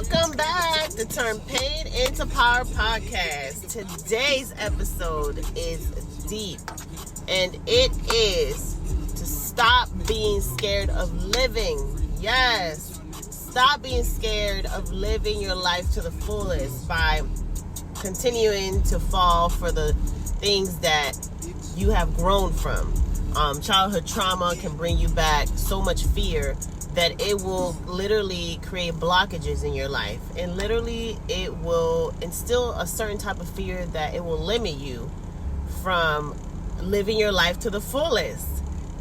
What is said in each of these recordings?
Welcome back to Turn Pain into Power podcast. Today's episode is deep, and it is to stop being scared of living. Yes, stop being scared of living your life to the fullest by continuing to fall for the things that you have grown from. Childhood trauma can bring you back so much fear that it will literally create blockages in your life, and literally it will instill a certain type of fear that it will limit you from living your life to the fullest.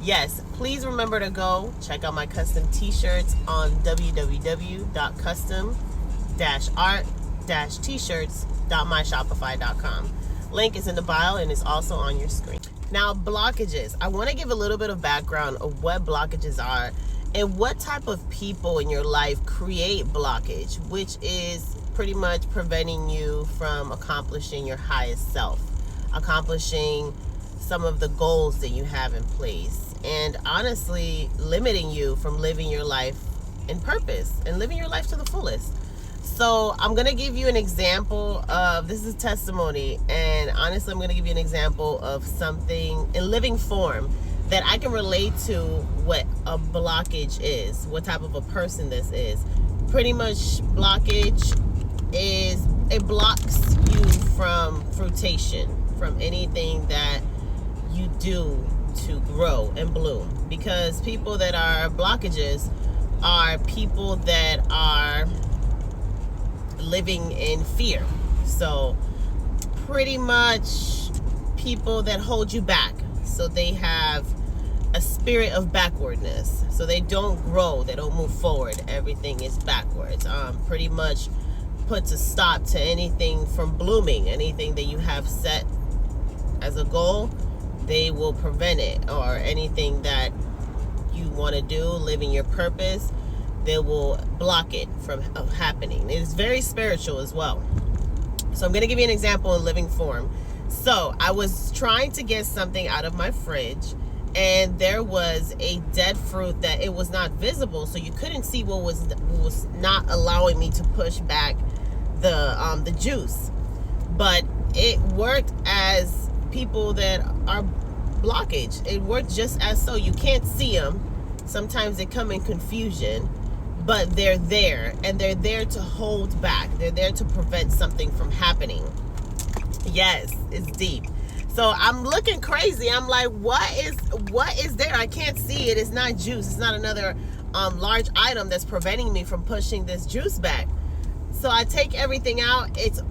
Yes, please remember to go check out my custom t-shirts on www.custom-art-t-shirts.myshopify.com. Link is in the bio and is also on your screen. Now, blockages. I want to give a little bit of background of what blockages are and what type of people in your life create blockage, which is pretty much preventing you from accomplishing your highest self, accomplishing some of the goals that you have in place, and honestly limiting you from living your life in purpose and living your life to the fullest. So I'm going to give you an example of, this is testimony, and honestly I'm going to give you an example of something in living form that I can relate to what a blockage is, what type of a person this is. Pretty much blockage is, it blocks you from fruition, from anything that you do to grow and bloom. Because people that are blockages are people that are living in fear. So pretty much people that hold you back. So they have a spirit of backwardness. So they don't grow, they don't move forward. Everything is backwards. Pretty much puts a stop to anything from blooming. Anything that you have set as a goal, they will prevent it. Or anything that you want to do, living your purpose, they will block it from happening. It is very spiritual as well. So I'm going to give you an example in living form. So I was trying to get something out of my fridge, and there was a dead fruit that it was not visible, so you couldn't see what was not allowing me to push back the juice. But it worked as people that are blockage. It worked just as so. You can't see them. Sometimes they come in confusion, but they're there, and they're there to hold back. They're there to prevent something from happening. Yes, it's deep. So I'm looking crazy. I'm like, what is there? I can't see it. It's not juice. It's not another large item that's preventing me from pushing this juice back. So I take everything out. It's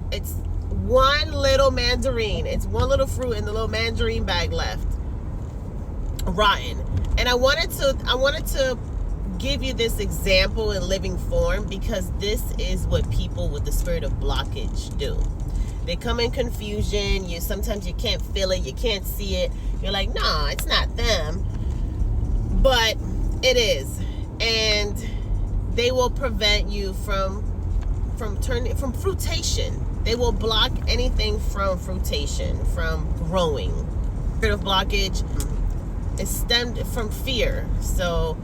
one little mandarin. It's one little fruit in the little mandarin bag left, rotten. And I wanted to give you this example in living form, because this is what people with the spirit of blockage do. They come in confusion. Sometimes you can't feel it, you can't see it. You're like, no, it's not them, but it is. And they will prevent you from fruition. They will block anything from fruition, from growing. Spirit of blockage is stemmed from fear. So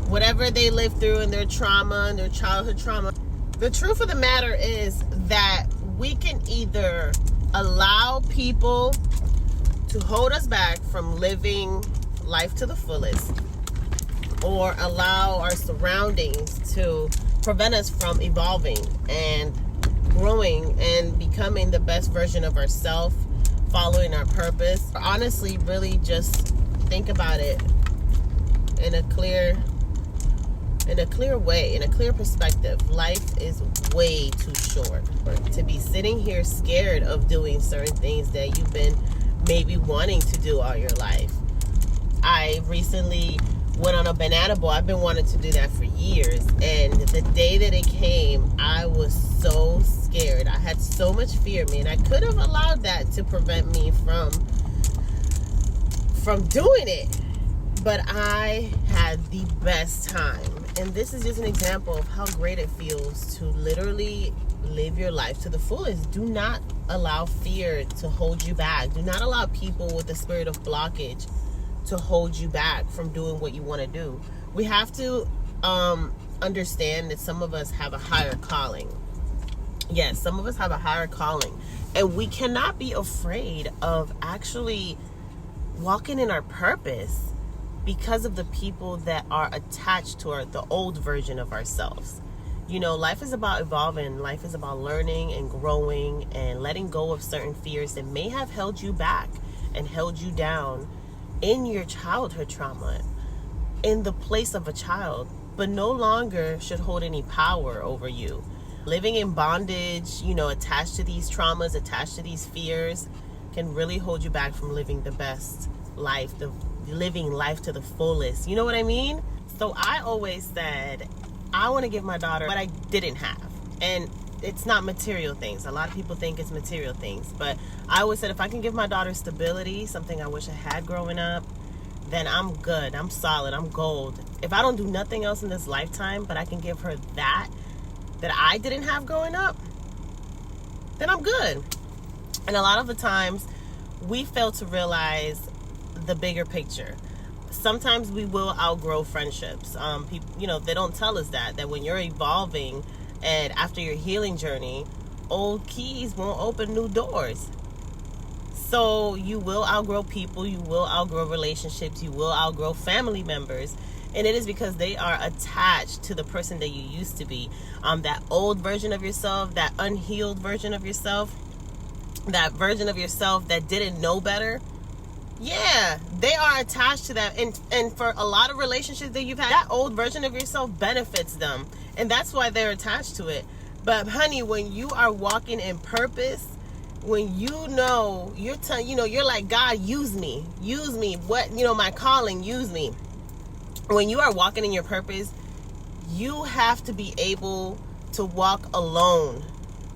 whatever they live through in their trauma and their childhood trauma, the truth of the matter is that we can either allow people to hold us back from living life to the fullest, or allow our surroundings to prevent us from evolving and growing and becoming the best version of ourselves, following our purpose. Honestly, really just think about it in a clear way, in a clear perspective. Life is way too short to be sitting here scared of doing certain things that you've been maybe wanting to do all your life. I recently went on a banana boat. I've been wanting to do that for years, and the day that it came, I was so scared. I had so much fear, man. I could have allowed that to prevent me from doing it, but I had the best time. And this is just an example of how great it feels to literally live your life to the fullest. Do not allow fear to hold you back. Do not allow people with the spirit of blockage to hold you back from doing what you want to do. We have to understand that some of us have a higher calling. Yes, some of us have a higher calling. And we cannot be afraid of actually walking in our purpose because of the people that are attached to the old version of ourselves. You know, life is about evolving. Life is about learning and growing and letting go of certain fears that may have held you back and held you down in your childhood trauma, in the place of a child, but no longer should hold any power over you. Living in bondage, you know, attached to these traumas, attached to these fears, can really hold you back from living the best life, living life to the fullest. You know what I mean? So I always said, I want to give my daughter what I didn't have. And it's not material things. A lot of people think it's material things. But I always said, if I can give my daughter stability, something I wish I had growing up, then I'm good. I'm solid. I'm gold. If I don't do nothing else in this lifetime, but I can give her that I didn't have growing up, then I'm good. And a lot of the times, we fail to realize the bigger picture. Sometimes we will outgrow friendships. People, you know, they don't tell us that when you're evolving and after your healing journey, old keys won't open new doors. So you will outgrow people, you will outgrow relationships, you will outgrow family members. And it is because they are attached to the person that you used to be. That old version of yourself, that unhealed version of yourself, that version of yourself that didn't know better. Yeah, they are attached to that. And for a lot of relationships that you've had, that old version of yourself benefits them. And that's why they're attached to it. But honey, when you are walking in purpose, when you know, you're like, God, use me, what, my calling, use me. When you are walking in your purpose, you have to be able to walk alone,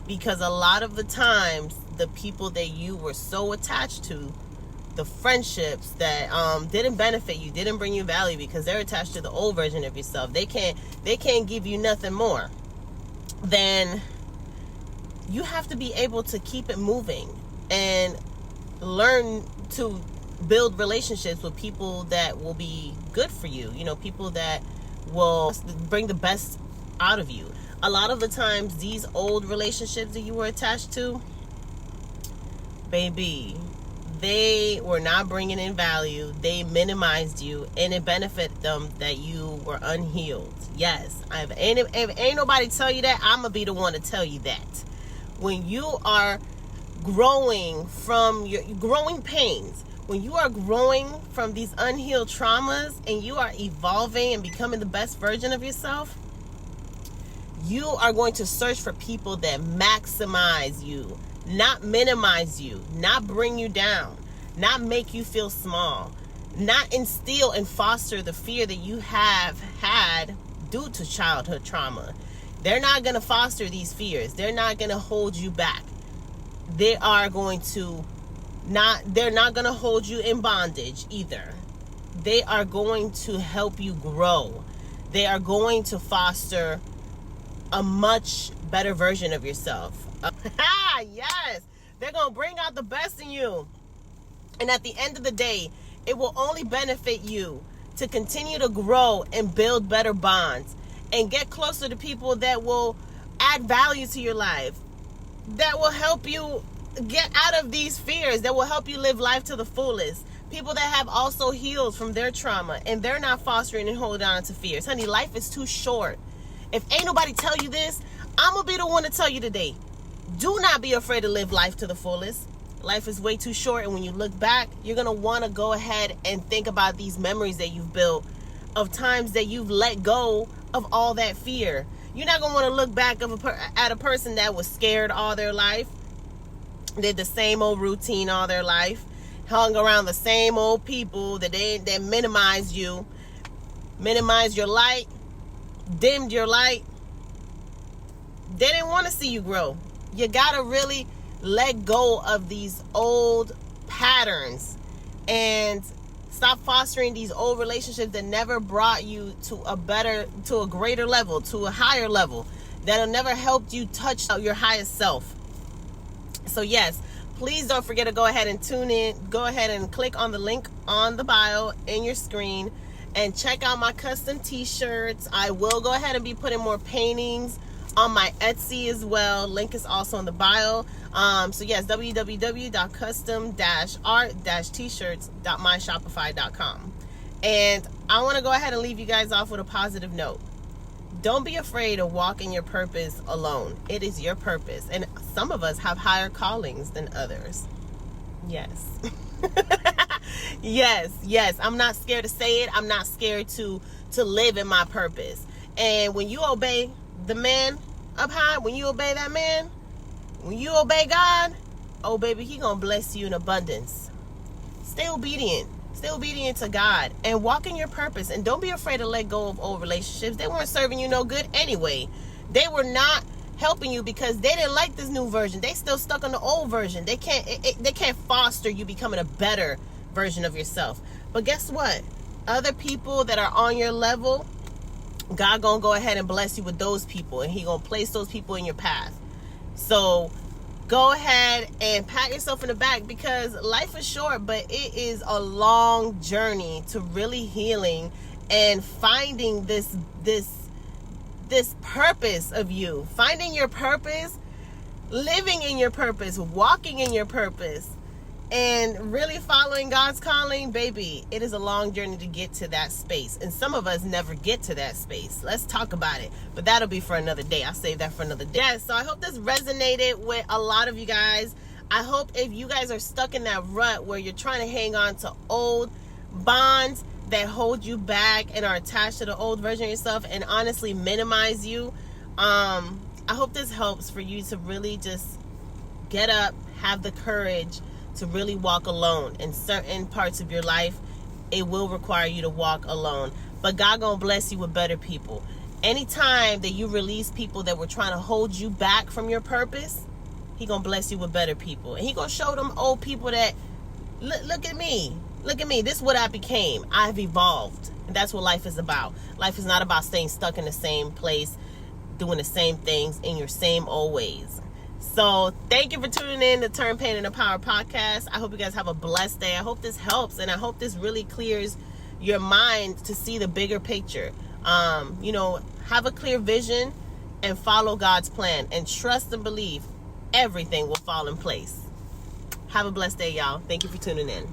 because a lot of the times, the people that you were so attached to, the friendships that didn't benefit you, didn't bring you value, because they're attached to the old version of yourself. They can't give you nothing more. Then you have to be able to keep it moving and learn to build relationships with people that will be good for you. People that will bring the best out of you. A lot of the times, these old relationships that you were attached to, baby, they were not bringing in value. They minimized you, and it benefited them that you were unhealed. Yes, if ain't nobody tell you that, I'm gonna be the one to tell you that. When you are growing from your growing pains, when you are growing from these unhealed traumas, and you are evolving and becoming the best version of yourself, you are going to search for people that maximize you, not minimize you, not bring you down, not make you feel small, not instill and foster the fear that you have had due to childhood trauma. They're not going to foster these fears. They're not going to hold you back. They're not going to hold you in bondage either. They are going to help you grow. They are going to foster a much better version of yourself. Yes, they're going to bring out the best in you. And at the end of the day, it will only benefit you to continue to grow and build better bonds and get closer to people that will add value to your life, that will help you get out of these fears, that will help you live life to the fullest. People that have also healed from their trauma, and they're not fostering and holding on to fears. Honey, life is too short. If ain't nobody tell you this, I'm going to be the one to tell you today. Do not be afraid to live life to the fullest. Life is way too short, and when you look back, you're going to want to go ahead and think about these memories that you've built of times that you've let go of all that fear. You're not going to want to look back at a person that was scared all their life, did the same old routine all their life, hung around the same old people that minimized you, minimized your light, dimmed your light. They didn't want to see you grow. You got to really let go of these old patterns and stop fostering these old relationships that never brought you to a greater level, to a higher level, that'll never help you touch your highest self. So yes, please don't forget to go ahead and tune in. Go ahead and click on the link on the bio in your screen and check out my custom t-shirts. I will go ahead and be putting more paintings on my Etsy as well. Link is also in the bio. So yes, www.custom-art-t-shirts.myshopify.com. And I want to go ahead and leave you guys off with a positive note. Don't be afraid to walk in your purpose alone. It is your purpose. And some of us have higher callings than others. Yes. Yes. I'm not scared to say it. I'm not scared to live in my purpose. And when you obey the man up high, when you obey that man, when you obey God, oh baby, he gonna bless you in abundance. Stay obedient to God and walk in your purpose. And don't be afraid to let go of old relationships. They weren't serving you no good anyway. They were not helping you because they didn't like this new version. They still stuck on the old version. They can't foster you becoming a better version of yourself. But guess what? Other people that are on your level, God gonna go ahead and bless you with those people, and he gonna place those people in your path. So go ahead and pat yourself in the back, because life is short, but it is a long journey to really healing and finding this purpose of you, finding your purpose, living in your purpose, walking in your purpose, and really following God's calling. Baby, it is a long journey to get to that space, and some of us never get to that space. Let's talk about it, but that'll be for another day. I'll save that for another day. So I hope this resonated with a lot of you guys. I hope if you guys are stuck in that rut where you're trying to hang on to old bonds that hold you back and are attached to the old version of yourself and honestly minimize you, I hope this helps for you to really just get up, have the courage to really walk alone. In certain parts of your life, it will require you to walk alone, but God gonna bless you with better people. Anytime that you release people that were trying to hold you back from your purpose, he gonna bless you with better people, and he gonna show them old people that look at me, this is what I became. I've evolved. And that's what life is about. Life is not about staying stuck in the same place, doing the same things in your same old ways. So thank you for tuning in to Turn Pain into Power podcast. I hope you guys have a blessed day. I hope this helps, and I hope this really clears your mind to see the bigger picture. Have a clear vision and follow God's plan, and trust and believe everything will fall in place. Have a blessed day, y'all. Thank you for tuning in.